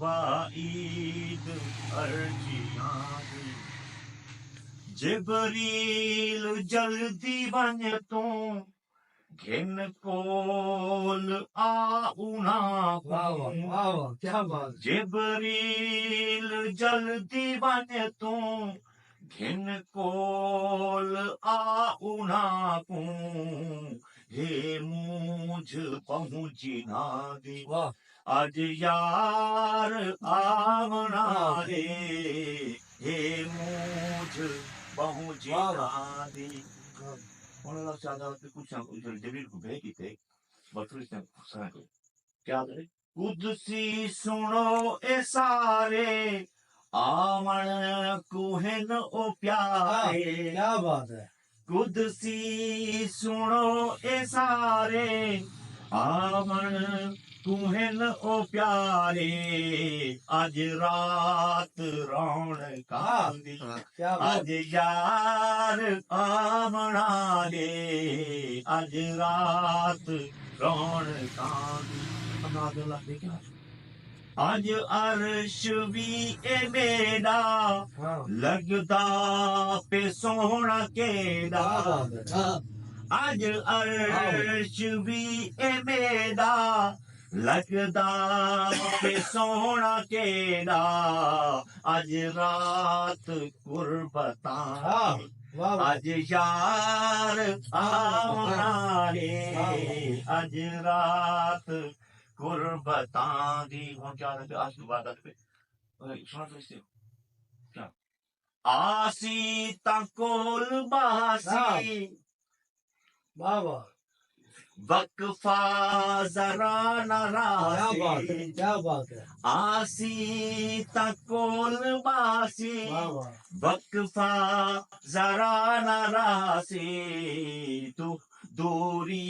वाईद अर्जियां दी जिबरील जल्दी बन तू घिन कोल आउना वाह वाह वाह वाह, क्या बात है। जिबरील जल्दी बन तू घिन कोल आउना को हे मुझ पहुंची ना दी वाह आज यार आवना वाह रे हे मुझ पहुंची वाह ना वाह दी वाह। Ona sada kuछ जमीर को भेजी थे बतूर से सारा को क्या करे कुदसी सुनो ए सारे आमन कुहन ओ हाँ, प्यारे क्या बात है। कुदसी सुनो ए सारे आमन कुहन ओ प्यारे आज रात रौनक हाँ दी क्या बात। आज यार आमना दे आज रात रौनक दी अल्लाह देखा आज अर्श भी ए मेरा हाँ लगदा पे सोहना केदा क्या बात है। हाँ आज हाँ अर्श भी ए मेरा लगदा पे सोहना केदा आज रात कुर्बता हाँ वाह वाह आज यार आवना रे आज रात कुर्बता दी वो क्या है आज इबादत पे सुना तो इससे क्या आसी तकोल हाँ बासी वाह वाह वक्फा जरा क्या बात है। नारासी क्या बात है। आसी तकोल बासी वाह वाह वक्फा जरा नारासी तू दूरी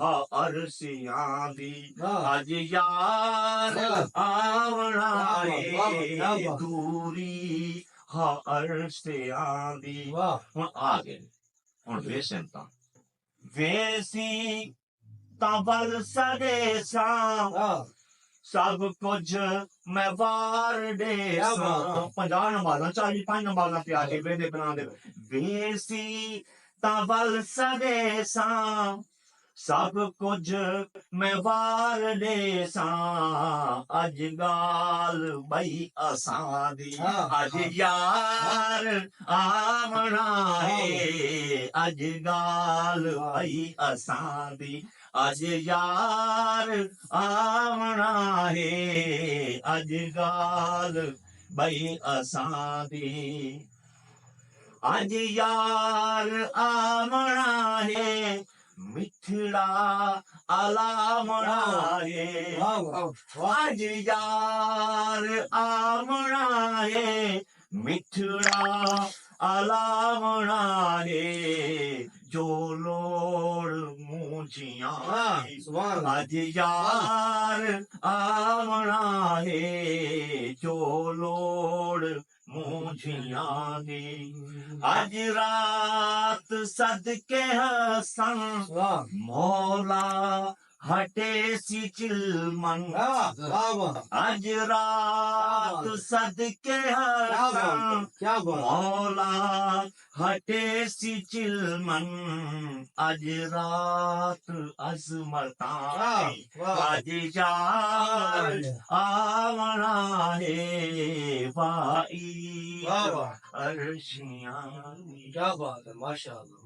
हा अरसियां दी वाह आज यार आवना वाह रे वाह क्या बात। दूरी हा अरसियां दी वाह ਹੁਣ ਆ ਗਏ ਹੁਣ ਵੇਸਣ ਤਾਂ ਵੇਸੀ ਤਾਂ ਬਲ ਸਦੇ ਸਾਂ हाँ ਸਭ ਕੁਝ ਮੈਂ ਵਾਰ ਦੇ क्या बात है। ਸਾਂ 50 ਨੰਬਰਾਂ 45 ਨੰਬਰਾਂ ਪਿਆ ਕੇ ਵੇਦੇ ਬਣਾ ਦੇ ਵੇਸੀ ਤਾਂ ਬਲ ਸਦੇ ਸਾਂ ਸਭ ਕੁਝ ਮੈਂ ਵਾਰ ਦੇ ਸਾਂ ਅੱਜ ਗਾਲ ਬਈ ਅਸਾਂ ਦੀ हाँ ਅੱਜ हाँ ਯਾਰ ਆਵਣਾ हाँ ਏ ਅੱਜ ਗਾਲ वाह ਬਈ ਅਸਾਂ ਦੀ ਅੱਜ ਯਾਰ ਆਵਣਾ ਏ ਅੱਜ ਗਾਲ ਬਈ ਅਸਾਂ ਦੀ ਅੱਜ यार आमना है मिठड़ा आलामना वाह है वाह वाह वाह आज यार आमना है मिठड़ा आलामना है जो लोड़ मुझिया हाँ सुभान अल्लाह। आज यार आमना है जो लोड़ मुझिया दी आज रात सदके हसन वाह मौला हटे सी चिलमन हाँ वाह वाह आज रात सदके क्या बात है। हसन क्या बात है। मौला हटे सी चिलमन आज रात अजमता वाह वाह आज यार आवना है वाई वाह वाह अर्शियां क्या बात है। माशाअल्लाह।